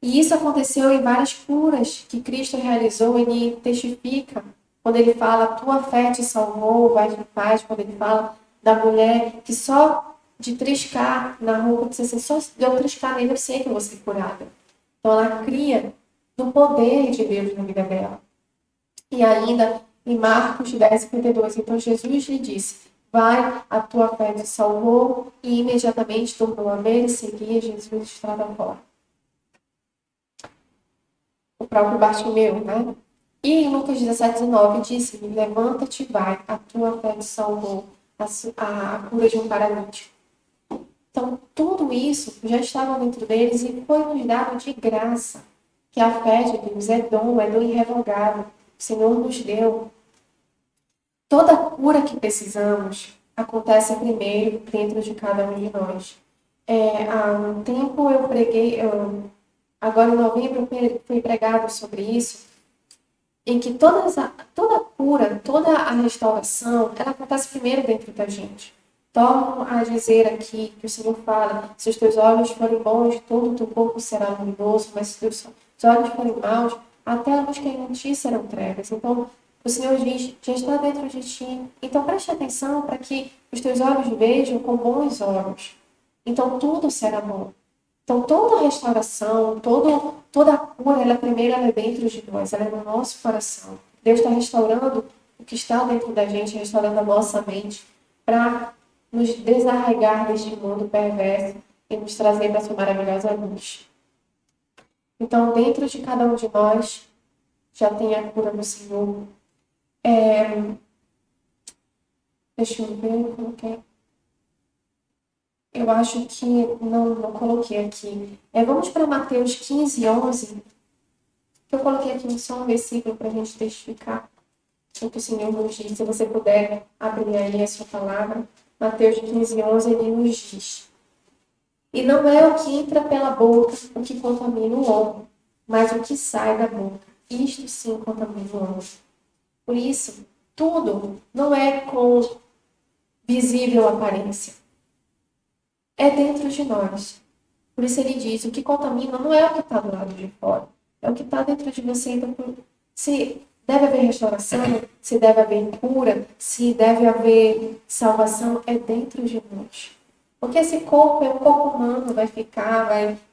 E isso aconteceu em várias curas que Cristo realizou, ele testifica, quando ele fala, tua fé te salvou, vai de paz, quando ele fala da mulher que só de triscar na roupa, assim, só de eu triscar nele, eu sei que eu vou ser curada. Então ela cria do poder de Deus na vida dela. E ainda em Marcos 10:52, então Jesus lhe disse, vai, a tua fé te salvou, e imediatamente tornou a ver e seguir Jesus estrada fora. O próprio Bartimeu, né? E em Lucas 17:19 disse-lhe, levanta-te e vai, a tua fé te salvou, a cura de um paralítico. Então, tudo isso já estava dentro deles e foi nos dado de graça, que a fé de Deus é dom irrevogável. O Senhor nos deu. Toda cura que precisamos acontece primeiro dentro de cada um de nós. Há um tempo eu preguei, agora em novembro foi pregado sobre isso, em que toda cura, toda a restauração, ela acontece primeiro dentro da gente. Torno a dizer aqui que o Senhor fala, se os teus olhos forem bons, todo o teu corpo será luminoso, mas se os teus olhos forem maus, até a luz que é em ti serão trevas. Então, o Senhor diz, já está dentro de ti. Então, preste atenção para que os teus olhos vejam com bons olhos. Então, tudo será bom. Então, toda restauração, toda a cura, ela é dentro de nós, ela é no nosso coração. Deus está restaurando o que está dentro da gente, restaurando a nossa mente, para nos desarraigar deste mundo perverso e nos trazer para a sua maravilhosa luz. Então, dentro de cada um de nós, já tem a cura do Senhor. Deixa eu ver como que é. Eu acho que não coloquei aqui. Vamos para Mateus 15:11. Eu coloquei aqui só um versículo para a gente testificar o que o Senhor nos diz. Se você puder abrir aí a sua palavra. Mateus 15:11, ele nos diz. E não é o que entra pela boca o que contamina o homem, mas o que sai da boca. Isto sim contamina o homem. Por isso, tudo não é com visível aparência. É dentro de nós. Por isso ele diz, o que contamina não é o que está do lado de fora, é o que está dentro de você. Então, se deve haver restauração, se deve haver cura, se deve haver salvação, é dentro de nós. Porque esse corpo é um corpo humano, vai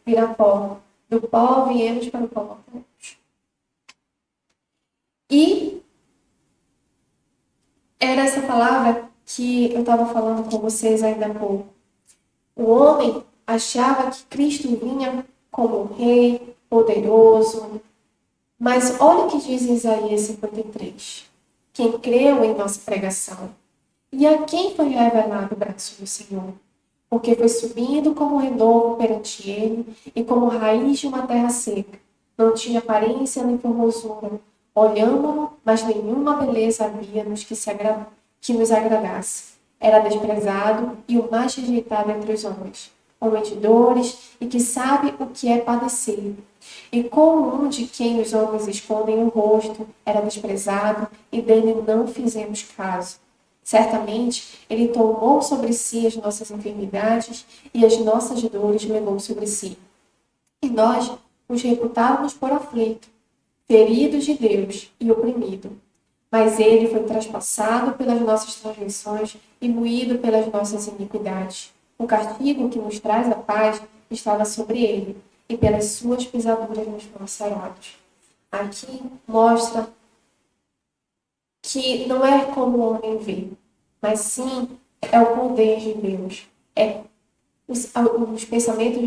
virar pó. Do pó viemos para o pó voltamos. E era essa palavra que eu estava falando com vocês ainda há pouco. O homem achava que Cristo vinha como um rei poderoso. Mas olha o que diz Isaías 53. Quem creu em nossa pregação. E a quem foi revelado o braço do Senhor? Porque foi subindo como renovo perante ele e como raiz de uma terra seca. Não tinha aparência nem formosura. Olhamo-no, mas nenhuma beleza havia que nos agradasse. Era desprezado e o mais rejeitado entre os homens. Homem de dores e que sabe o que é padecer. E como um de quem os homens escondem o rosto, era desprezado e dele não fizemos caso. Certamente, ele tomou sobre si as nossas enfermidades e as nossas dores levou sobre si. E nós os reputávamos por aflito, ferido de Deus e oprimido. Mas ele foi traspassado pelas nossas transgressões e moído pelas nossas iniquidades. O castigo que nos traz a paz estava sobre ele, e pelas suas pisaduras nos fomos sarados. Aqui mostra que não é como o homem vê, mas sim é o poder de Deus. Os pensamentos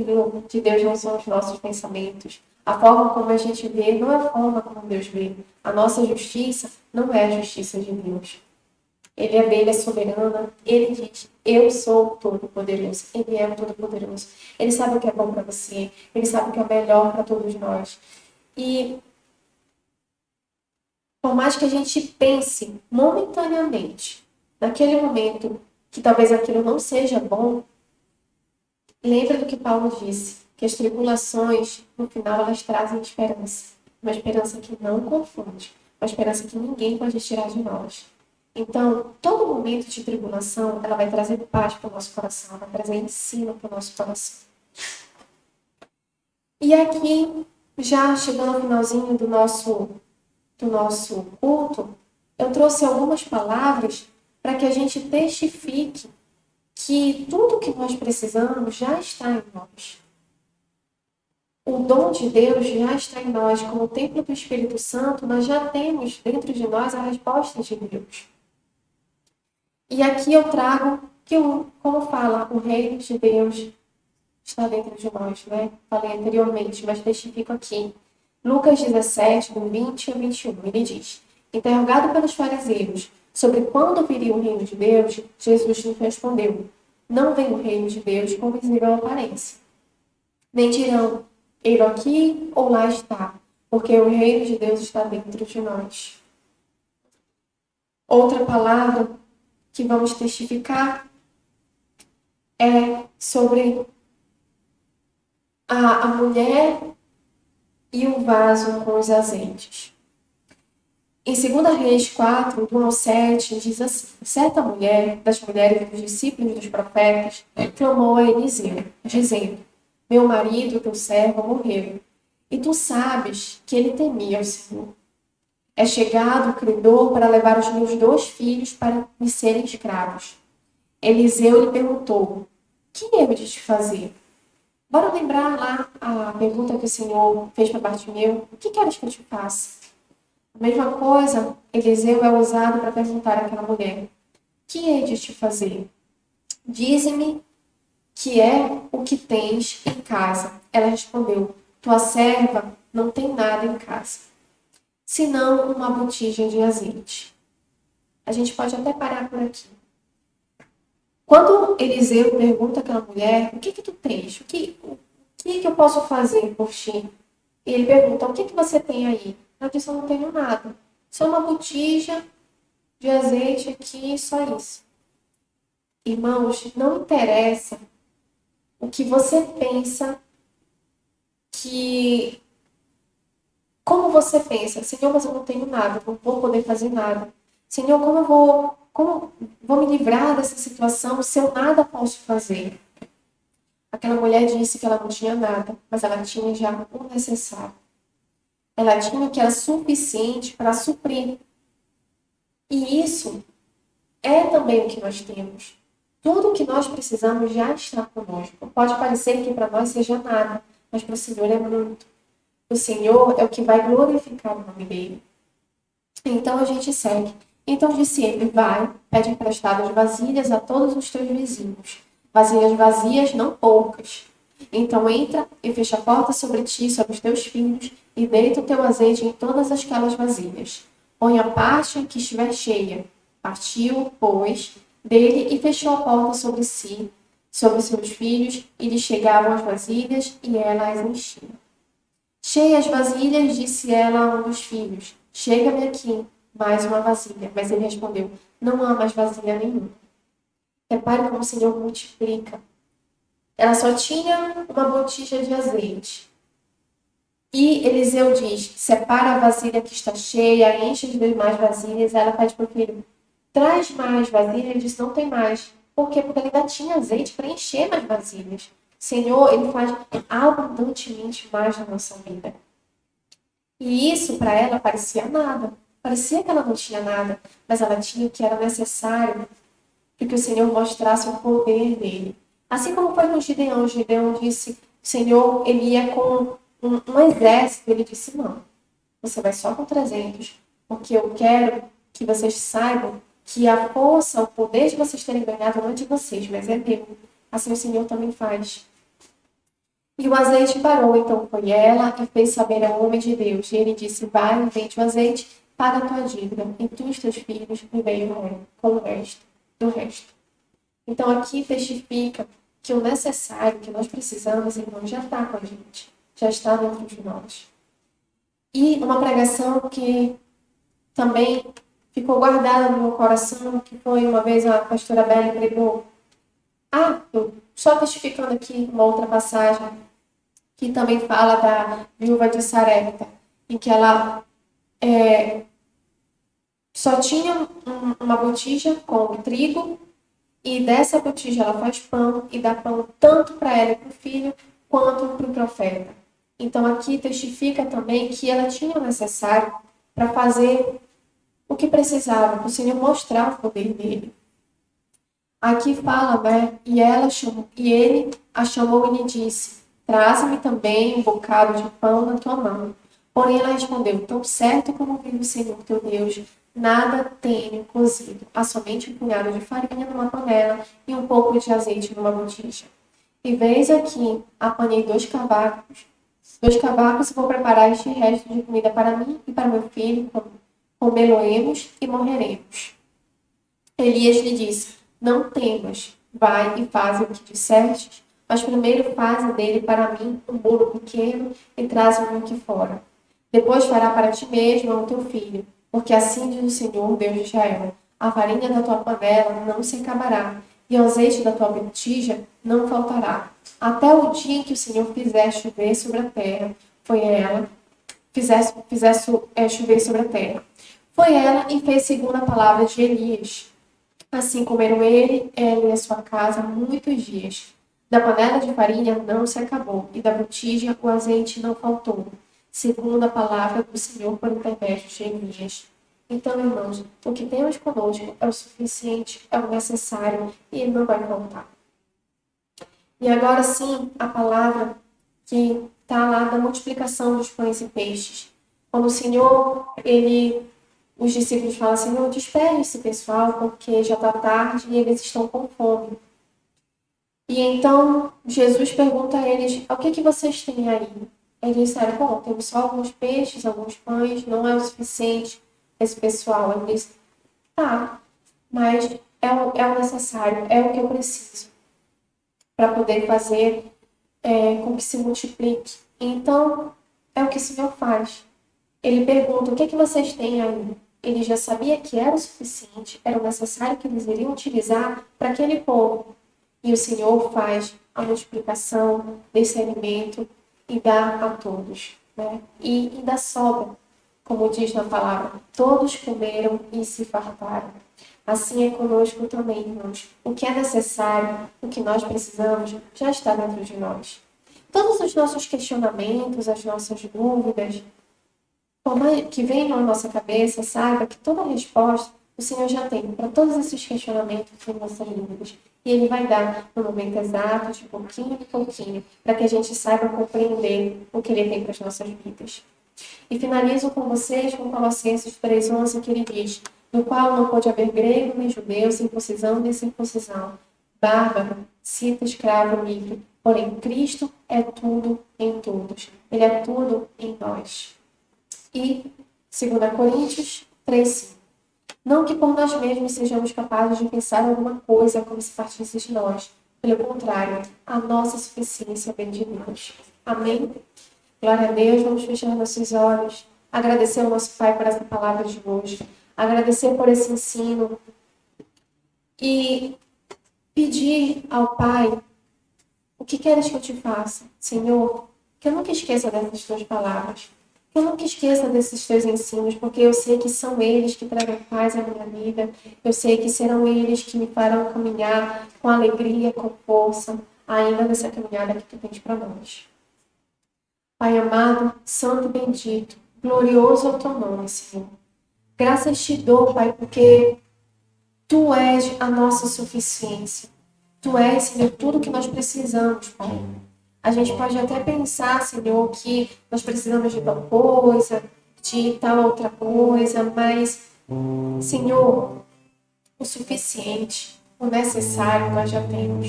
de Deus não são os nossos pensamentos. A forma como a gente vê não é a forma como Deus vê. A nossa justiça não é a justiça de Deus. Ele é dele, é soberana. Ele diz, eu sou o Todo-Poderoso. Ele é o Todo-Poderoso. Ele sabe o que é bom para você. Ele sabe o que é melhor para todos nós. E por mais que a gente pense momentaneamente, naquele momento, que talvez aquilo não seja bom, lembra do que Paulo disse, que as tribulações, no final, elas trazem esperança. Uma esperança que não confunde. Uma esperança que ninguém pode tirar de nós. Então, todo momento de tribulação, ela vai trazer paz para o nosso coração, vai trazer ensino para o nosso coração. E aqui, já chegando ao finalzinho do nosso culto, eu trouxe algumas palavras para que a gente testifique que tudo que nós precisamos já está em nós. O dom de Deus já está em nós. Como o templo do Espírito Santo, nós já temos dentro de nós a resposta de Deus. E aqui eu trago como fala, o reino de Deus está dentro de nós, né? Falei anteriormente, mas testifico aqui. Lucas 17, do 20 ao 21, ele diz: interrogado pelos fariseus sobre quando viria o reino de Deus, Jesus lhe respondeu: não vem o reino de Deus com visível aparência. Nem dirão, ele aqui ou lá está, porque o reino de Deus está dentro de nós. Outra palavra que vamos testificar é sobre a mulher e o vaso com os azeites. Em 2 Reis 4, do 1 ao 7, diz assim: certa mulher, das mulheres dos discípulos dos profetas, clamou a Eliseu, dizendo: meu marido, teu servo, morreu, e tu sabes que ele temia o Senhor. É chegado o credor para levar os meus 2 filhos para me serem escravos. Eliseu lhe perguntou: que hei de te fazer? Bora lembrar lá a pergunta que o Senhor fez para Bartimeu: o que queres que eu te faça? A mesma coisa, Eliseu é usado para perguntar àquela mulher: que hei de te fazer? Dize-me que é o que tens em casa. Ela respondeu: tua serva não tem nada em casa, senão uma botija de azeite. A gente pode até parar por aqui. Quando Eliseu pergunta àquela mulher: o que tu tens? O que eu posso fazer por ti? E ele pergunta: o que você tem aí? Ela disse: eu não tenho nada. Só uma botija de azeite aqui, só isso. Irmãos, não interessa o que você pensa que... Como você pensa: Senhor, mas eu não tenho nada, não vou poder fazer nada. Senhor, como vou me livrar dessa situação se eu nada posso fazer? Aquela mulher disse que ela não tinha nada, mas ela tinha já o necessário. Ela tinha o que era suficiente para suprir. E isso é também o que nós temos. Tudo o que nós precisamos já está conosco. Pode parecer que para nós seja nada, mas para o Senhor é muito. O Senhor é o que vai glorificar o nome dele. Então a gente segue. Então disse ele: vai, pede emprestadas vasilhas a todos os teus vizinhos. Vasilhas vazias, não poucas. Então entra e fecha a porta sobre ti, sobre os teus filhos, e deita o teu azeite em todas aquelas vasilhas. Põe a parte que estiver cheia. Partiu, pois, dele e fechou a porta sobre si, sobre seus filhos, e lhe chegavam as vasilhas, e ela as enchia. Cheias vasilhas, disse ela a um dos filhos: chega-me aqui mais uma vasilha. Mas ele respondeu: não há mais vasilha nenhuma. Repare como o Senhor multiplica. Ela só tinha uma botija de azeite. E Eliseu diz: separa a vasilha que está cheia, enche as demais vasilhas. Ela pede para o filho: traz mais vasilhas. Ele diz: não tem mais. Por quê? Porque ele ainda tinha azeite para encher mais vasilhas. Senhor, ele faz abundantemente mais na nossa vida. E isso para ela parecia nada. Parecia que ela não tinha nada, mas ela tinha o que era necessário para que o Senhor mostrasse o poder dele. Assim como foi com Gideão. Gideão disse: Senhor, ele ia com um exército. Ele disse: não, você vai só com 300, porque eu quero que vocês saibam que a força, o poder de vocês terem ganhado não é de vocês, mas é meu. Assim o Senhor também faz. E o azeite parou, então foi ela e fez saber ao homem de Deus. E ele disse: vai, vende o azeite, paga a tua dívida, e tu e os teus filhos me veio com o resto do resto. Então aqui testifica que o necessário que nós precisamos, irmão, já está com a gente, já está dentro de nós. E uma pregação que também ficou guardada no meu coração, que foi uma vez a pastora Belle pregou. Eu só testificando aqui uma outra passagem, que também fala da viúva de Sarepta, em que ela só tinha uma botija com trigo, e dessa botija ela faz pão, e dá pão tanto para ela e para o filho, quanto para o profeta. Então aqui testifica também que ela tinha o necessário para fazer o que precisava, para o Senhor mostrar o poder dele. Aqui fala, né? E ele a chamou e lhe disse: traze-me também um bocado de pão na tua mão. Porém ela respondeu: tão certo como vive o Senhor teu Deus, nada tenho cozido, há somente um punhado de farinha numa panela e um pouco de azeite numa botija. E veis aqui, apanhei 2 cavacos e vou preparar este resto de comida para mim e para meu filho, comê-lo-emos e morreremos. Elias lhe disse, não temas, vai e faz o que disseste, mas primeiro faze dele para mim um bolo pequeno e traze-o aqui fora. Depois fará para ti mesmo e ao teu filho, porque assim diz o Senhor, Deus de Israel, a farinha da tua panela não se acabará, e o azeite da tua botija não faltará, até o dia em que o Senhor fizer chover sobre a terra. Fizesse chover sobre a terra. Foi ela e fez segundo a palavra de Elias. Assim comeram ela e a sua casa muitos dias. Da panela de farinha não se acabou, e da botija o azeite não faltou, segundo a palavra do Senhor por intermédio de Elias. Então, irmãos, o que temos conosco é o suficiente, é o necessário, e ele não vai faltar. E agora sim, a palavra que está lá da multiplicação dos pães e peixes. Quando o Senhor, os discípulos falam assim, não, despede esse pessoal, porque já está tarde e eles estão com fome. E então, Jesus pergunta a eles, o que vocês têm aí? Eles disseram, bom, temos só alguns peixes, alguns pães, não é o suficiente esse pessoal. Ele disse, tá, mas é o necessário, é o que eu preciso para poder fazer com que se multiplique. Então, é o que o Senhor faz. Ele pergunta, o que vocês têm aí? Ele já sabia que era o suficiente, era o necessário que eles iriam utilizar para aquele povo. E o Senhor faz a multiplicação desse alimento e dá a todos. Né? E ainda sobra, como diz na palavra, todos comeram e se fartaram. Assim é conosco também, irmãos. O que é necessário, o que nós precisamos, já está dentro de nós. Todos os nossos questionamentos, as nossas dúvidas, que venham na nossa cabeça, saiba que toda a resposta o Senhor já tem para todos esses questionamentos e nossas dúvidas. E Ele vai dar no momento exato, de pouquinho em pouquinho, para que a gente saiba compreender o que Ele tem para as nossas vidas. E finalizo com vocês com Colossenses 3,11, que ele diz, no qual não pode haver grego nem judeu, circuncisão nem circuncisão, bárbaro, cita, escravo, livre, porém Cristo é tudo em todos. Ele é tudo em nós. E 2 Coríntios 3,5. Não que por nós mesmos sejamos capazes de pensar alguma coisa como se partisse de nós. Pelo contrário, a nossa suficiência vem de Deus. Amém? Glória a Deus. Vamos fechar nossos olhos. Agradecer ao nosso Pai por essa palavra de hoje. Agradecer por esse ensino. E pedir ao Pai, o que queres que eu te faça? Senhor, que eu nunca esqueça dessas tuas palavras. Que eu nunca esqueça desses teus ensinos, porque eu sei que são eles que trarão paz à minha vida. Eu sei que serão eles que me farão caminhar com alegria, com força, ainda nessa caminhada que tu tens para nós. Pai amado, santo e bendito, glorioso é o teu nome, Senhor. Graças te dou, Pai, porque tu és a nossa suficiência. Tu és, Senhor, tudo que nós precisamos, Pai. A gente pode até pensar, Senhor, que nós precisamos de tal coisa, de tal outra coisa, mas, Senhor, o suficiente, o necessário nós já temos.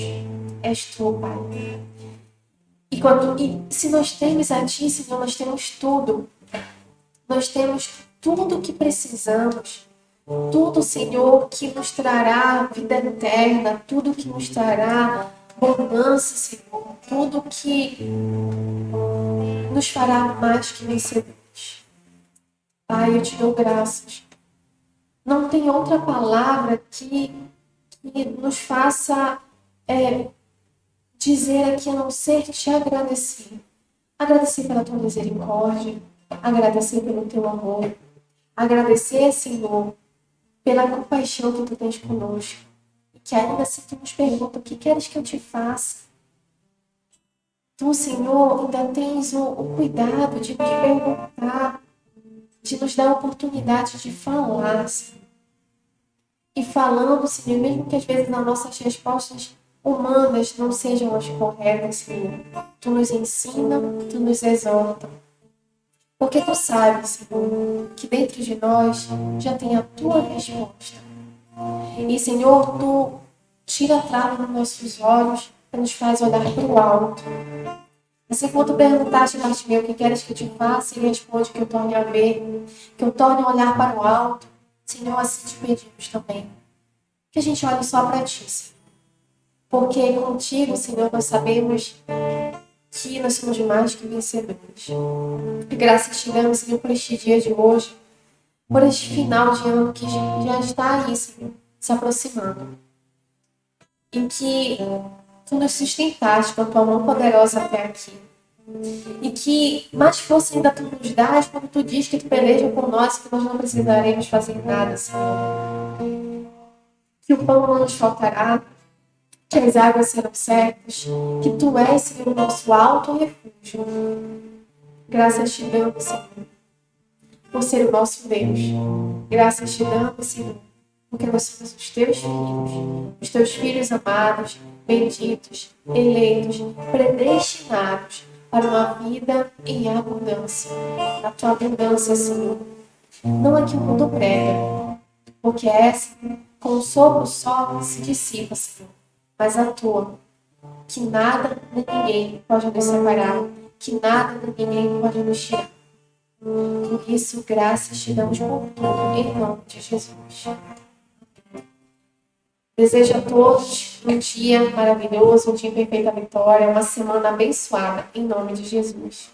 És tu, Pai. E se nós temos a Ti, Senhor, nós temos tudo. Nós temos tudo o que precisamos. Tudo, Senhor, que nos trará vida eterna, tudo que nos trará bonança, Senhor, tudo que nos fará mais que vencedores. Pai, eu te dou graças. Não tem outra palavra que nos faça dizer aqui a não ser te agradecer. Agradecer pela tua misericórdia, agradecer pelo teu amor, agradecer, Senhor, pela compaixão que tu tens conosco. E que ainda assim tu nos pergunta, o que queres que eu te faça? Tu, Senhor, ainda tens o cuidado de nos perguntar, de nos dar a oportunidade de falar, Senhor. E falando, Senhor, mesmo que às vezes as nossas respostas humanas não sejam as corretas, Senhor, tu nos ensina, tu nos exorta. Porque tu sabes, Senhor, que dentro de nós já tem a tua resposta. E, Senhor, tu tira a trava dos nossos olhos e nos faz olhar para o alto. Assim como tu perguntaste, Bartimeu, o que queres que eu te faça? E responde que eu torne a ver, que eu torne a olhar para o alto. Senhor, assim te pedimos também. Que a gente olhe só para ti, Senhor. Porque contigo, Senhor, nós sabemos que nós somos mais que vencedores. E graças te damos, Senhor, por este dia de hoje, por este final de ano que já está aí, Senhor, se aproximando. Em que tu nos sustentaste com a tua mão poderosa até aqui. E que mais força ainda tu nos dás quando tu diz que tu peleja por nós, que nós não precisaremos fazer nada, Senhor. Que o pão não nos faltará, que as águas serão certas, que tu és, Senhor, o nosso alto refúgio. Graças te damos, Senhor, por ser o nosso Deus. Graças te damos, Senhor, porque nós somos os teus filhos amados, benditos, eleitos, predestinados para uma vida em abundância. A tua abundância, Senhor, não é que o mundo prega, porque essa, com um sopro só, se dissipa, Senhor, mas a tua, que nada nem ninguém pode nos separar, que nada nem ninguém pode nos tirar. Por isso, graças te damos por tudo, em nome de Jesus. Desejo a todos um dia maravilhoso, um dia em perfeita vitória, uma semana abençoada, em nome de Jesus.